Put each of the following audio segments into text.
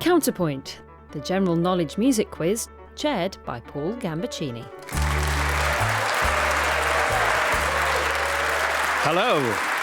Counterpoint, the general knowledge music quiz, chaired by Paul Gambaccini. Hello,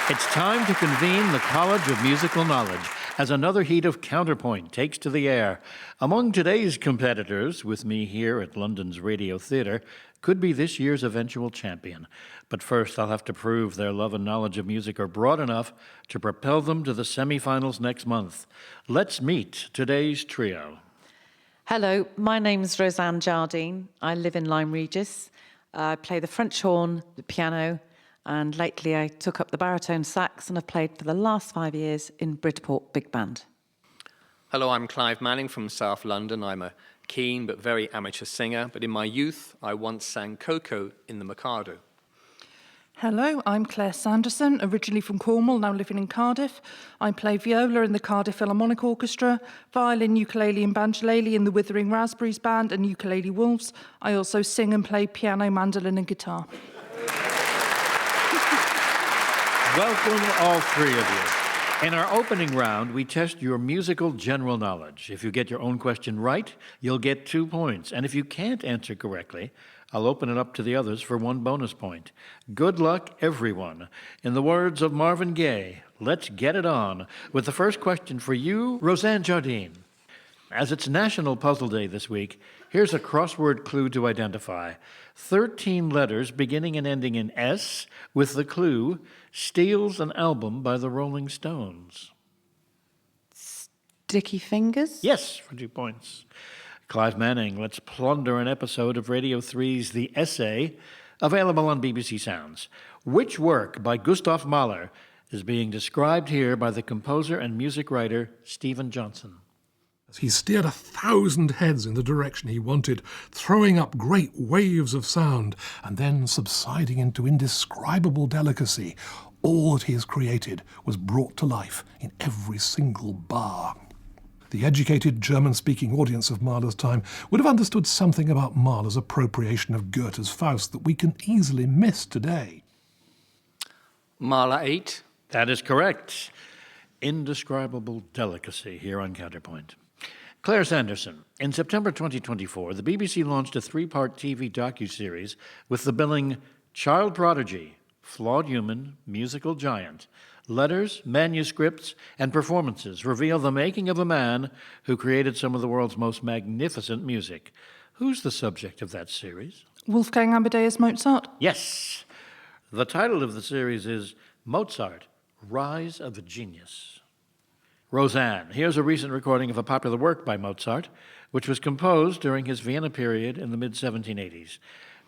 it's time to convene the College of Musical Knowledge as another heat of Counterpoint takes to the air. Among today's competitors, with me here at London's Radio Theatre, could be this year's eventual champion. But first, I'll have to prove their love and knowledge of music are broad enough to propel them to the semi-finals next month. Let's meet today's trio. Hello, my name's Rosanne Jardine. I live in Lyme Regis. I play the French horn, the piano, and lately I took up the baritone sax and have played for the last 5 years in Bridport Big Band. Hello, I'm Clive Manning from South London. I'm a keen but very amateur singer, but in my youth I once sang Coco in the Mikado. Hello, I'm Claire Sanderson, originally from Cornwall, now living in Cardiff. I play viola in the Cardiff Philharmonic Orchestra, violin, ukulele and banjolele in the Withering Raspberries Band and Ukulele Wolves. I also sing and play piano, mandolin and guitar. Welcome, all three of you. In our opening round, we test your musical general knowledge. If you get your own question right, you'll get 2 points. And if you can't answer correctly, I'll open it up to the others for 1 bonus point. Good luck, everyone. In the words of Marvin Gaye, let's get it on with the first question for you, Rosanne Jardine. As it's National Puzzle Day this week, here's a crossword clue to identify. 13 letters beginning and ending in S with the clue, steals an album by the Rolling Stones. Sticky Fingers? Yes, for 2 points. Clive Manning, let's plunder an episode of Radio 3's The Essay, available on BBC Sounds. Which work by Gustav Mahler is being described here by the composer and music writer Stephen Johnson? He steered 1,000 heads in the direction he wanted, throwing up great waves of sound, and then subsiding into indescribable delicacy. All that he has created was brought to life in every single bar. The educated German-speaking audience of Mahler's time would have understood something about Mahler's appropriation of Goethe's Faust that we can easily miss today. Mahler 8. That is correct. Indescribable delicacy here on Counterpoint. Claire Sanderson. In September 2024, the BBC launched a 3-part TV docuseries with the billing Child Prodigy, Flawed Human, Musical Giant. Letters, manuscripts, and performances reveal the making of a man who created some of the world's most magnificent music. Who's the subject of that series? Wolfgang Amadeus Mozart. Yes. The title of the series is Mozart, Rise of a Genius. Rosanne, here's a recent recording of a popular work by Mozart, which was composed during his Vienna period in the mid-1780s.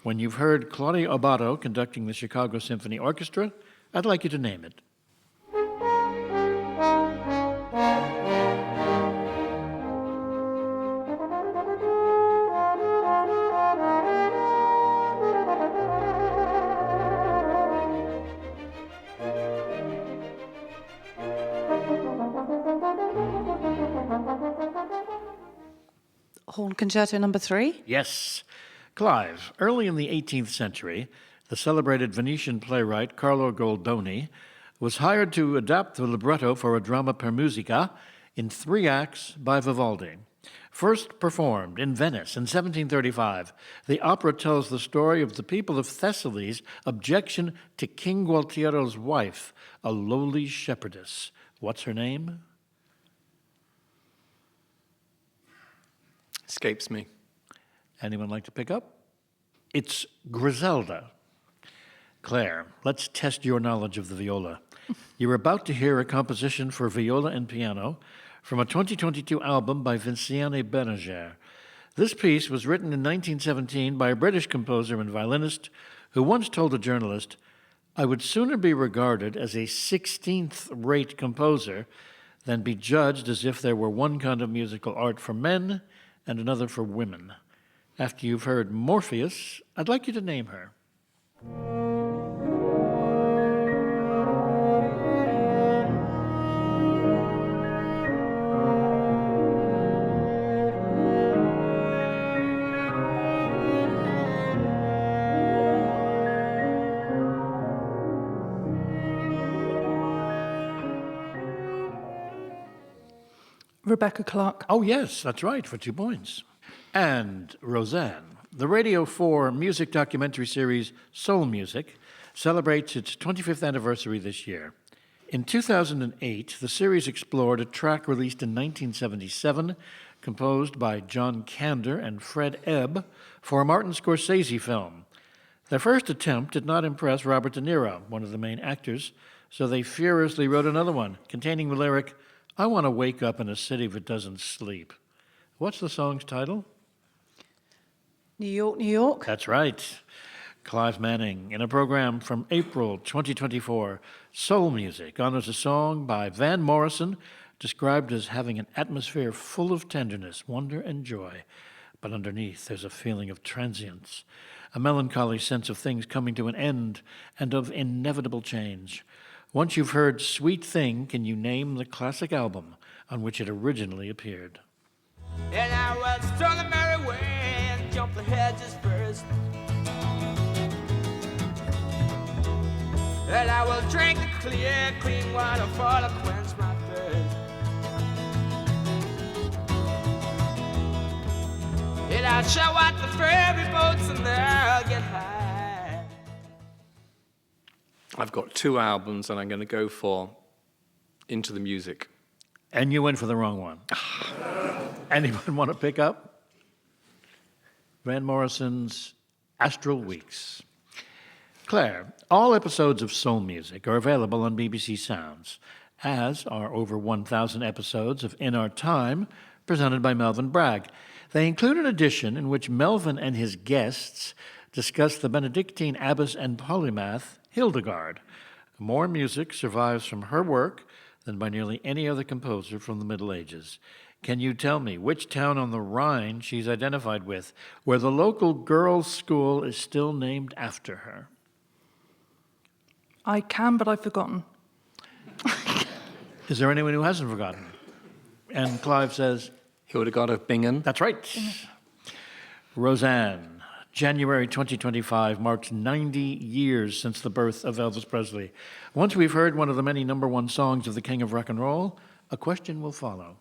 When you've heard Claudio Abbado conducting the Chicago Symphony Orchestra, I'd like you to name it. Horn Concerto No. 3? Yes. Clive, early in the 18th century, the celebrated Venetian playwright Carlo Goldoni was hired to adapt the libretto for a drama per musica in 3 acts by Vivaldi. First performed in Venice in 1735, the opera tells the story of the people of Thessaly's objection to King Gualtiero's wife, a lowly shepherdess. What's her name? Escapes me. Anyone like to pick up? It's Griselda. Claire, let's test your knowledge of the viola. You're about to hear a composition for viola and piano from a 2022 album by Vinciane Beranger. This piece was written in 1917 by a British composer and violinist who once told a journalist, "I would sooner be regarded as a 16th-rate composer than be judged as if there were one kind of musical art for men and another for women." After you've heard Morpheus, I'd like you to name her. Rebecca Clark. Oh, yes, that's right, for 2 points. And Rosanne, the Radio 4 music documentary series Soul Music celebrates its 25th anniversary this year. In 2008, the series explored a track released in 1977, composed by John Kander and Fred Ebb for a Martin Scorsese film. Their first attempt did not impress Robert De Niro, one of the main actors, so they furiously wrote another one, containing the lyric, "I want to wake up in a city that doesn't sleep." What's the song's title? New York, New York. That's right. Clive Manning, in a program from April 2024, Soul Music honors a song by Van Morrison, described as having an atmosphere full of tenderness, wonder, and joy. But underneath, there's a feeling of transience, a melancholy sense of things coming to an end, and of inevitable change. Once you've heard Sweet Thing, can you name the classic album on which it originally appeared? And I was strung a merry way and jumped the hedges first. And I will drink the clear, clean water for to quench my thirst. And I'll show out the ferry boats and they'll get high. I've got 2 albums, and I'm going to go for Into the Music. And you went for the wrong one. Anyone want to pick up? Van Morrison's Astral Weeks. Claire, all episodes of Soul Music are available on BBC Sounds, as are over 1,000 episodes of In Our Time, presented by Melvin Bragg. They include an edition in which Melvin and his guests discuss the Benedictine abbess and polymath Hildegard. More music survives from her work than by nearly any other composer from the Middle Ages. Can you tell me which town on the Rhine she's identified with, where the local girls' school is still named after her? I can, but I've forgotten. Is there anyone who hasn't forgotten? And Clive says, Hildegard of Bingen. that's right. Rosanne, January 2025 marks 90 years since the birth of Elvis Presley. Once we've heard one of the many #1 songs of the King of Rock and Roll, a question will follow.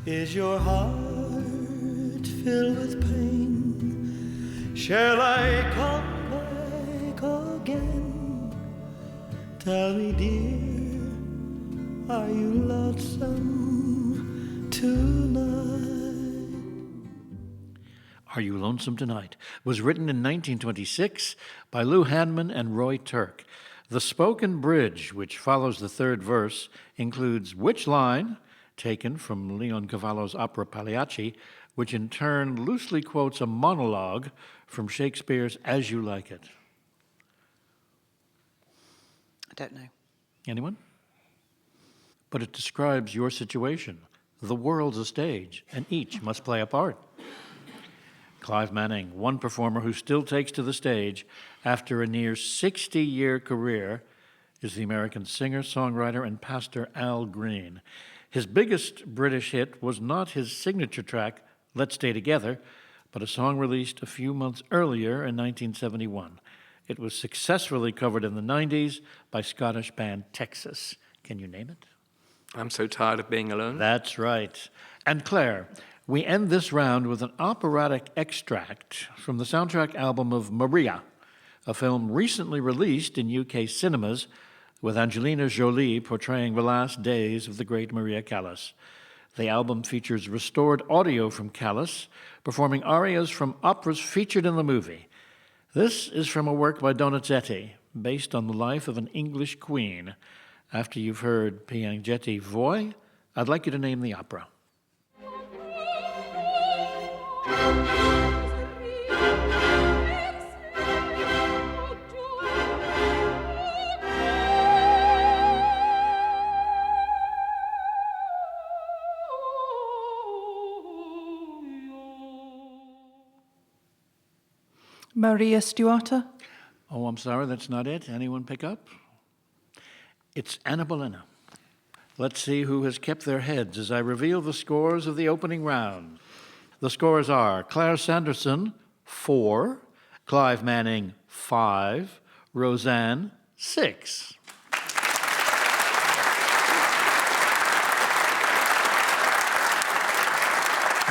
Is your heart filled with pain? Shall I come back again? Tell me, dear, are you lonesome tonight? Are You Lonesome Tonight was written in 1926 by Lou Hanman and Roy Turk. The spoken bridge, which follows the third verse, includes which line, taken from Leon Cavallo's opera Pagliacci, which in turn loosely quotes a monologue from Shakespeare's As You Like It. I don't know. Anyone? But it describes your situation. The world's a stage, and each must play a part. Clive Manning, one performer who still takes to the stage after a near 60-year career, is the American singer, songwriter, and pastor Al Green. His biggest British hit was not his signature track, Let's Stay Together, but a song released a few months earlier in 1971. It was successfully covered in the 90s by Scottish band Texas. Can you name it? I'm So Tired of Being Alone. That's right. And Claire, we end this round with an operatic extract from the soundtrack album of Maria, a film recently released in UK cinemas with Angelina Jolie portraying the last days of the great Maria Callas. The album features restored audio from Callas, performing arias from operas featured in the movie. This is from a work by Donizetti, based on the life of an English queen. After you've heard Piangetti Voi, I'd like you to name the opera. Maria Stuarta. Oh, I'm sorry, that's not it. Anyone pick up? It's Anna Bolena. Let's see who has kept their heads as I reveal the scores of the opening round. The scores are Claire Sanderson, 4, Clive Manning, 5, Rosanne, 6.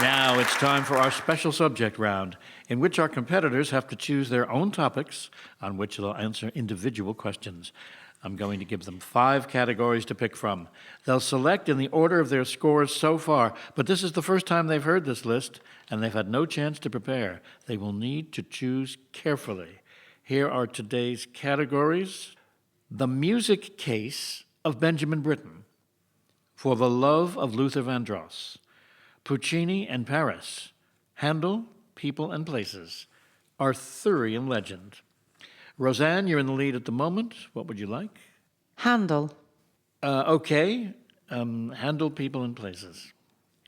Now it's time for our special subject round, in which our competitors have to choose their own topics on which they'll answer individual questions. I'm going to give them 5 categories to pick from. They'll select in the order of their scores so far, but this is the first time they've heard this list, and they've had no chance to prepare. They will need to choose carefully. Here are today's categories. The Music Case of Benjamin Britten, For the Love of Luther Vandross, Puccini and Paris, Handel, People and Places, Arthurian Legend. Rosanne, you're in the lead at the moment. What would you like? Handel. Okay. Handel, People and Places.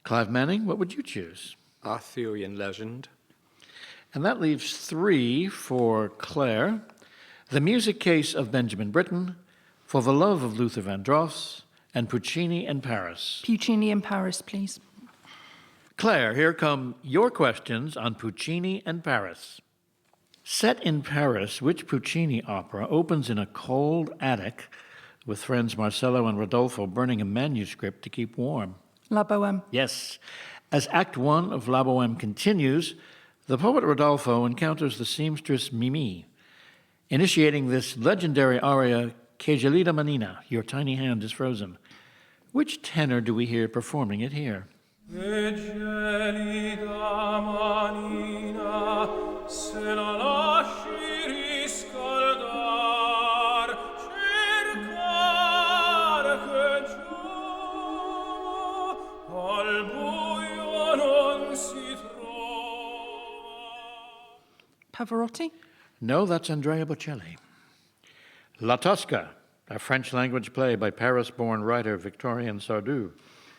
Clive Manning, what would you choose? Arthurian Legend. And that leaves 3 for Claire. The Music Case of Benjamin Britten, For the Love of Luther Vandross, and Puccini and Paris. Puccini in Paris, please. Claire, here come your questions on Puccini and Paris. Set in Paris, which Puccini opera opens in a cold attic with friends Marcello and Rodolfo burning a manuscript to keep warm? La Bohème. Yes. As Act 1 of La Bohème continues, the poet Rodolfo encounters the seamstress Mimi. Initiating this legendary aria, Che gelida manina, Your Tiny Hand is Frozen. Which tenor do we hear performing it here? E gelida manina, se la lasci riscaldar, cercare che giova, al buio non si trova. Pavarotti. No, that's Andrea Bocelli. La Tosca, a French-language play by Paris-born writer Victorien Sardou,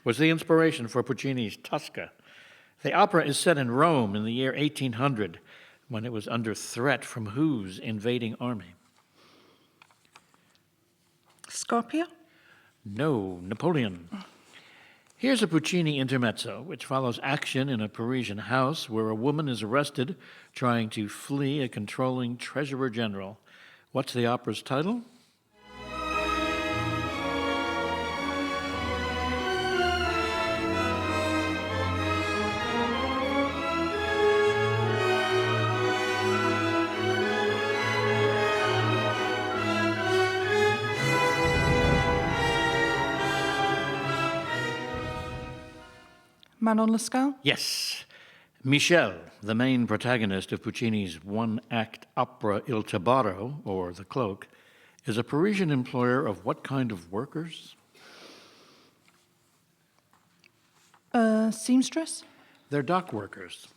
was the inspiration for Puccini's Tosca. The opera is set in Rome in the year 1800, when it was under threat from whose invading army? Scarpia. No, Napoleon. Here's a Puccini intermezzo, which follows action in a Parisian house where a woman is arrested trying to flee a controlling treasurer general. What's the opera's title? Manon Lescaut. Yes. Michel, the main protagonist of Puccini's one-act opera Il Tabarro, or The Cloak, is a Parisian employer of what kind of workers? Seamstress. They're dock workers.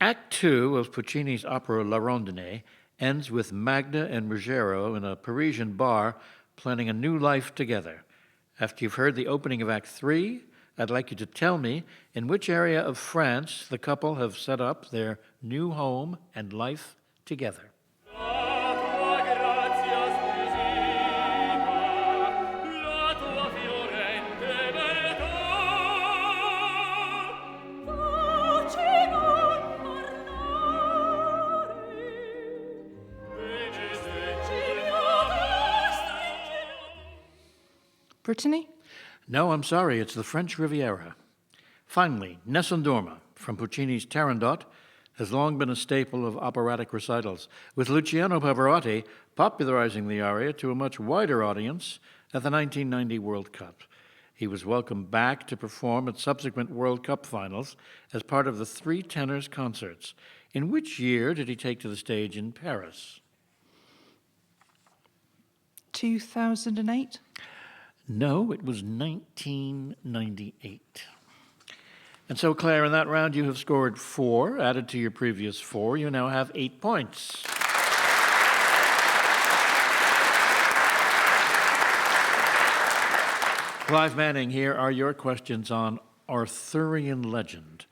Act 2 of Puccini's opera La Rondine ends with Magda and Ruggiero in a Parisian bar planning a new life together. After you've heard the opening of Act 3, I'd like you to tell me in which area of France the couple have set up their new home and life together. Brittany. No, I'm sorry, it's the French Riviera. Finally, Nessun Dorma, from Puccini's Turandot, has long been a staple of operatic recitals, with Luciano Pavarotti popularizing the aria to a much wider audience at the 1990 World Cup. He was welcomed back to perform at subsequent World Cup finals as part of the 3 tenors concerts. In which year did he take to the stage in Paris? 2008. No, it was 1998. And so, Claire, in that round you have scored 4. Added to your previous 4, you now have 8 points. Clive Manning, here are your questions on Arthurian Legend.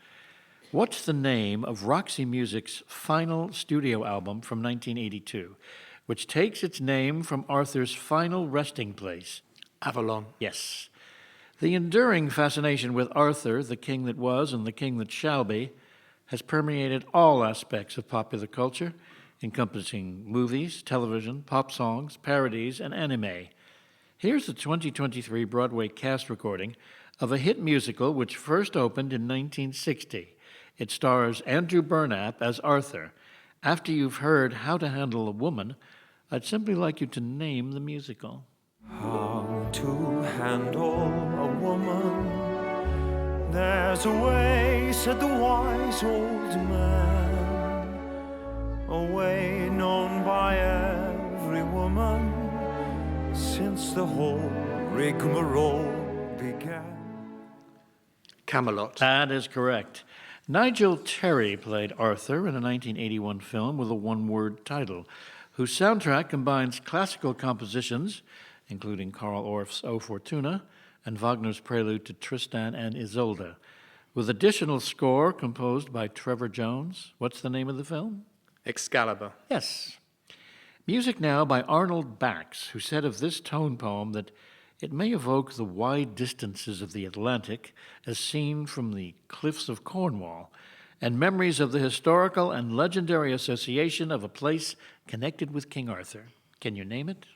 What's the name of Roxy Music's final studio album from 1982, which takes its name from Arthur's final resting place? Avalon. Yes. The enduring fascination with Arthur, the king that was and the king that shall be, has permeated all aspects of popular culture, encompassing movies, television, pop songs, parodies, and anime. Here's the 2023 Broadway cast recording of a hit musical which first opened in 1960. It stars Andrew Burnap as Arthur. After you've heard How to Handle a Woman, I'd simply like you to name the musical. How to handle a woman. There's a way, said the wise old man, a way known by every woman since the whole rigmarole began. Camelot. That is correct. Nigel Terry played Arthur in a 1981 film with a one-word title, whose soundtrack combines classical compositions, including Karl Orff's O Fortuna and Wagner's prelude to Tristan and Isolde, with additional score composed by Trevor Jones. What's the name of the film? Excalibur. Yes. Music now by Arnold Bax, who said of this tone poem that it may evoke the wide distances of the Atlantic as seen from the cliffs of Cornwall, and memories of the historical and legendary association of a place connected with King Arthur. Can you name it?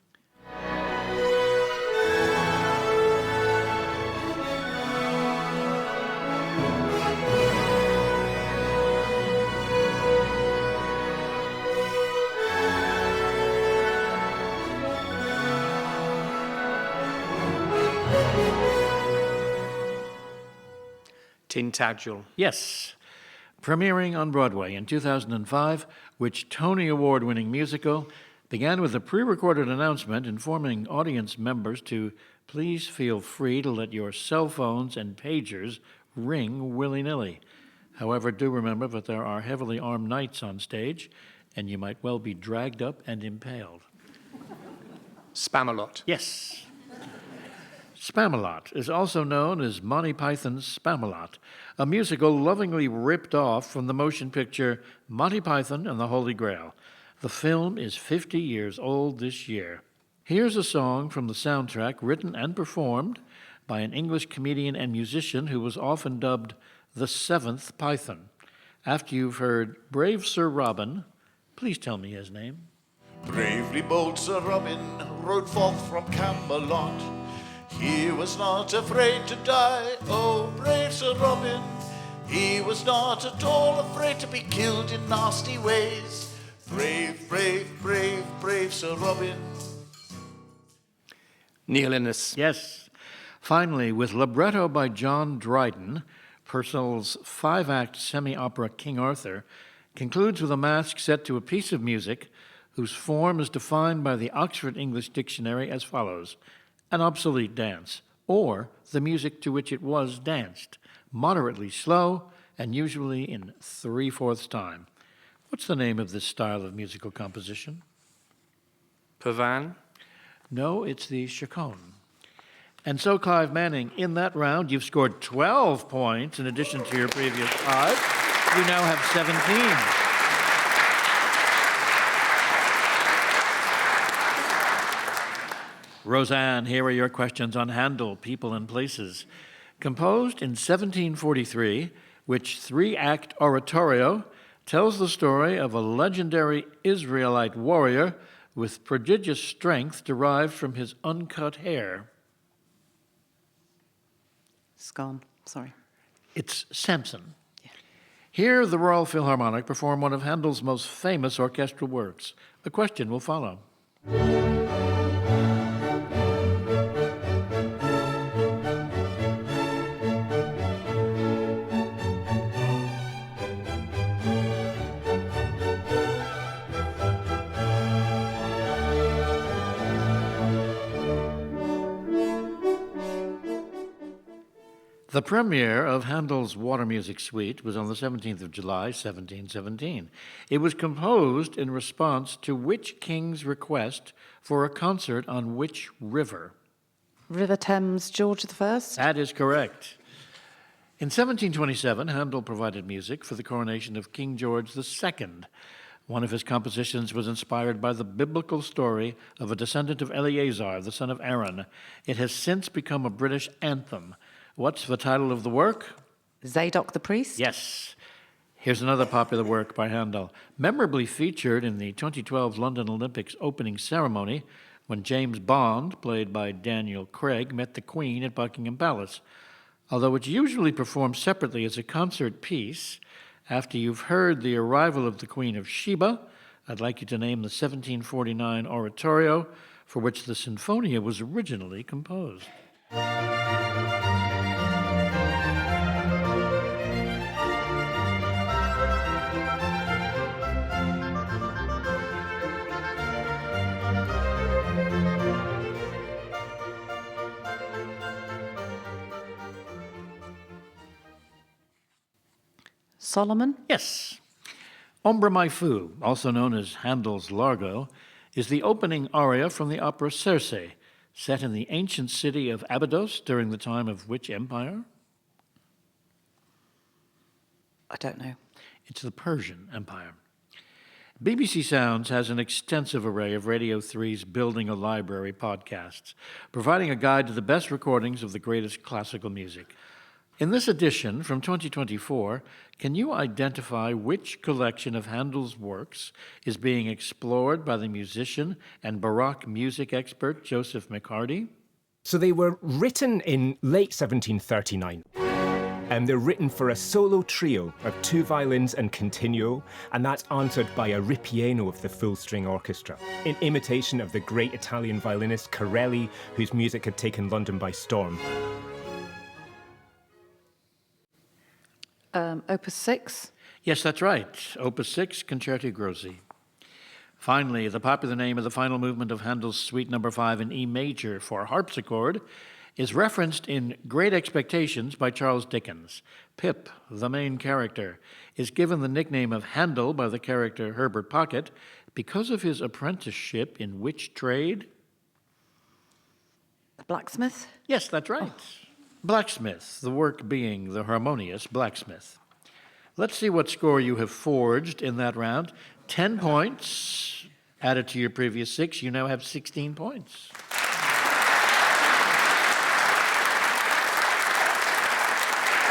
Tintagel. Yes. Premiering on Broadway in 2005, which Tony Award-winning musical began with a pre-recorded announcement informing audience members to please feel free to let your cell phones and pagers ring willy-nilly. However, do remember that there are heavily armed knights on stage, and you might well be dragged up and impaled. Spamalot. Yes. Spamalot is also known as Monty Python's Spamalot, a musical lovingly ripped off from the motion picture Monty Python and the Holy Grail. The film is 50 years old this year. Here's a song from the soundtrack written and performed by an English comedian and musician who was often dubbed the Seventh Python. After you've heard Brave Sir Robin, please tell me his name. Bravely bold Sir Robin rode forth from Camelot. He was not afraid to die, oh brave Sir Robin. He was not at all afraid to be killed in nasty ways. Brave, brave, brave, brave Sir Robin. Neil Innes. Yes. Finally, with libretto by John Dryden, Purcell's five-act semi-opera King Arthur concludes with a masque set to a piece of music whose form is defined by the Oxford English Dictionary as follows: an obsolete dance, or the music to which it was danced, moderately slow and usually in 3/4 time. What's the name of this style of musical composition? Pavan. No, it's the chaconne. And so, Clive Manning, in that round, you've scored 12 points in addition to your previous 5. You now have 17. Rosanne, here are your questions on Handel, People and Places. Composed in 1743, which three-act oratorio tells the story of a legendary Israelite warrior with prodigious strength derived from his uncut hair. It's gone. Sorry. It's Samson. Yeah. Here, the Royal Philharmonic perform one of Handel's most famous orchestral works. A question will follow. The premiere of Handel's Water Music Suite was on the 17th of July, 1717. It was composed in response to which king's request for a concert on which river? River Thames, George I. That is correct. In 1727, Handel provided music for the coronation of King George II. One of his compositions was inspired by the biblical story of a descendant of Eleazar, the son of Aaron. It has since become a British anthem. What's the title of the work? Zadok the Priest? Yes. Here's another popular work by Handel, memorably featured in the 2012 London Olympics opening ceremony when James Bond, played by Daniel Craig, met the Queen at Buckingham Palace. although it's usually performed separately as a concert piece. After you've heard the arrival of the Queen of Sheba, I'd like you to name the 1749 oratorio for which the Sinfonia was originally composed. Solomon? Yes. Ombre mai fu, also known as Handel's Largo, is the opening aria from the opera Circe, set in the ancient city of Abydos during the time of which empire? I don't know. It's the Persian Empire. BBC Sounds has an extensive array of Radio 3's Building a Library podcasts, providing a guide to the best recordings of the greatest classical music. In this edition from 2024, can you identify which collection of Handel's works is being explored by the musician and Baroque music expert Joseph McHardy? So they were written in late 1739. And they're written for a solo trio of 2 violins and continuo, and that's answered by a ripieno of the full-string orchestra, in imitation of the great Italian violinist Corelli, whose music had taken London by storm. Opus 6? Yes, that's right. Opus 6, Concerti Grossi. Finally, the popular name of the final movement of Handel's Suite No. 5 in E major for harpsichord is referenced in Great Expectations by Charles Dickens. Pip, the main character, is given the nickname of Handel by the character Herbert Pocket because of his apprenticeship in which trade? The blacksmith? Yes, that's right. Blacksmith, the work being the harmonious blacksmith. Let's see what score you have forged in that round. 10 points added to your previous 6. You now have 16 points.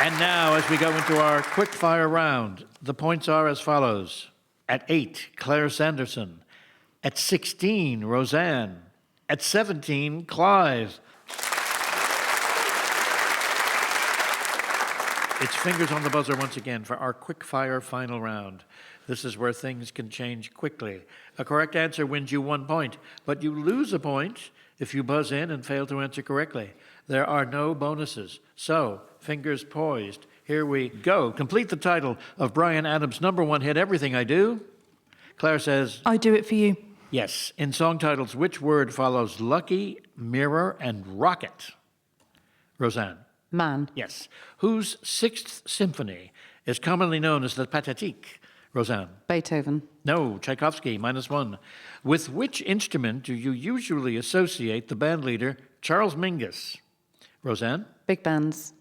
And now, as we go into our quick-fire round, the points are as follows. At 8, Claire Sanderson. At 16, Rosanne. At 17, Clive. It's fingers on the buzzer once again for our quick-fire final round. This is where things can change quickly. A correct answer wins you 1 point, but you lose a point if you buzz in and fail to answer correctly. There are no bonuses. So, fingers poised. Here we go. Complete the title of Bryan Adams' #1 hit, Everything I Do. Claire says, I Do It For You. yes. In song titles, which word follows lucky, mirror, and rocket? Rosanne. Man. Yes. Whose 6th symphony is commonly known as the Pathétique? Rosanne. Beethoven. No, Tchaikovsky, -1. With which instrument do you usually associate the band leader Charles Mingus? Rosanne? Big bands.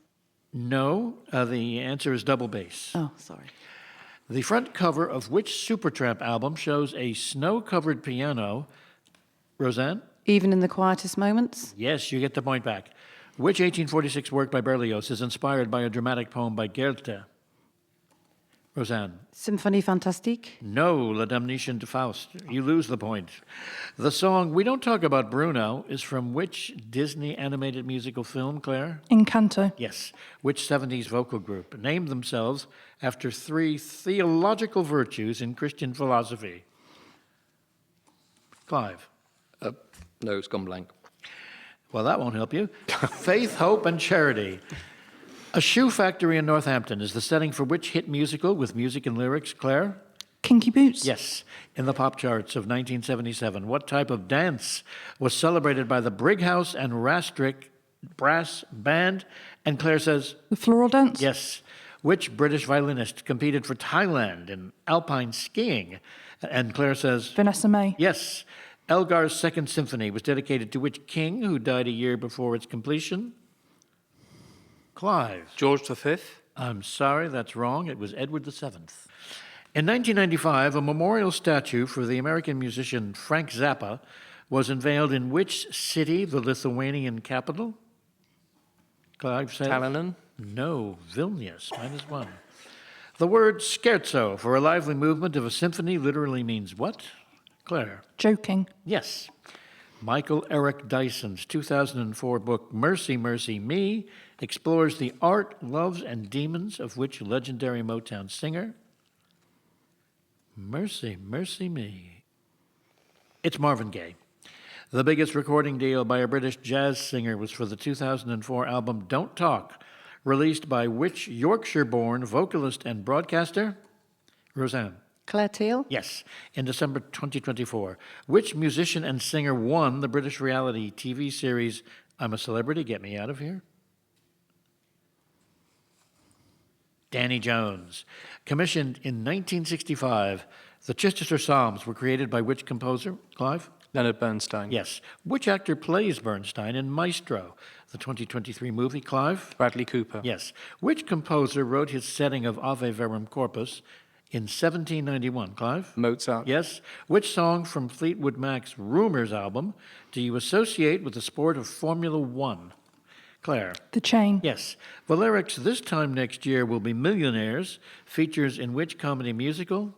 No, the answer is double bass. Oh, sorry. The front cover of which Supertramp album shows a snow-covered piano? Rosanne? Even in the quietest moments. Yes, you get the point back. Which 1846 work by Berlioz is inspired by a dramatic poem by Goethe? Rosanne? Symphonie Fantastique. No, La Damnation de Faust. You lose the point. The song We Don't Talk About Bruno is from which Disney animated musical film, Claire? Encanto. Yes. Which 70s vocal group named themselves after 3 theological virtues in Christian philosophy? Clive? No, it's gone blank. Well, that won't help you. Faith, Hope, and Charity. A shoe factory in Northampton is the setting for which hit musical with music and lyrics, Claire? Kinky Boots. Yes. In the pop charts of 1977, what type of dance was celebrated by the Brighouse and Rastrick Brass Band? And Claire says? The Floral Dance. Yes. Which British violinist competed for Thailand in alpine skiing? And Claire says? Vanessa May. Yes. Elgar's 2nd Symphony was dedicated to which king who died a year before its completion? Clive. George V? I'm sorry, that's wrong. It was Edward VII. In 1995, a memorial statue for the American musician Frank Zappa was unveiled in which city, the Lithuanian capital? Clive says? Tallinn? No, Vilnius, -1. The word scherzo for a lively movement of a symphony literally means what? Claire. Joking. Yes. Michael Eric Dyson's 2004 book, Mercy, Mercy Me, explores the art, loves, and demons of which legendary Motown singer? Mercy, mercy me. It's Marvin Gaye. The biggest recording deal by a British jazz singer was for the 2004 album Don't Talk, released by which Yorkshire-born vocalist and broadcaster? Roseanne. Claire Teal? Yes, in December 2024. Which musician and singer won the British reality TV series I'm a Celebrity, Get Me Out of Here? Danny Jones. Commissioned in 1965, the Chichester Psalms were created by which composer, Clive? Leonard Bernstein. Yes. Which actor plays Bernstein in Maestro, the 2023 movie, Clive? Bradley Cooper. Yes. Which composer wrote his setting of Ave Verum Corpus in 1791, Clive? Mozart. Yes. Which song from Fleetwood Mac's Rumours album do you associate with the sport of Formula One? Claire. The Chain. Yes. Valeric's This Time Next Year Will Be Millionaires features in which comedy musical?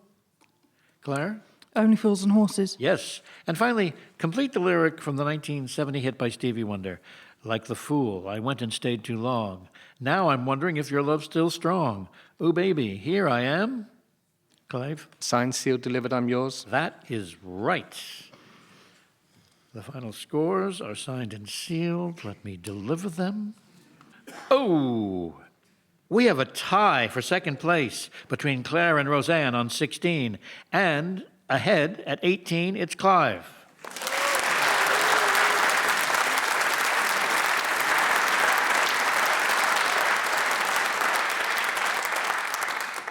Claire? Only Fools and Horses. Yes. And finally, complete the lyric from the 1970 hit by Stevie Wonder. Like the fool, I went and stayed too long. Now I'm wondering if your love's still strong. Ooh, baby, here I am. Clive? Signed, sealed, delivered, I'm yours. That is right. The final scores are signed and sealed. Let me deliver them. Oh, we have a tie for second place between Claire and Roseanne on 16. And ahead at 18, it's Clive.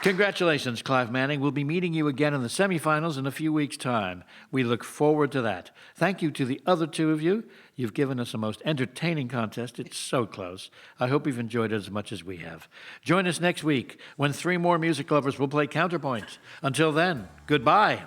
Congratulations, Clive Manning. We'll be meeting you again in the semifinals in a few weeks' time. We look forward to that. Thank you to the other two of you. You've given us a most entertaining contest. It's so close. I hope you've enjoyed it as much as we have. Join us next week when 3 more music lovers will play Counterpoint. Until then, goodbye.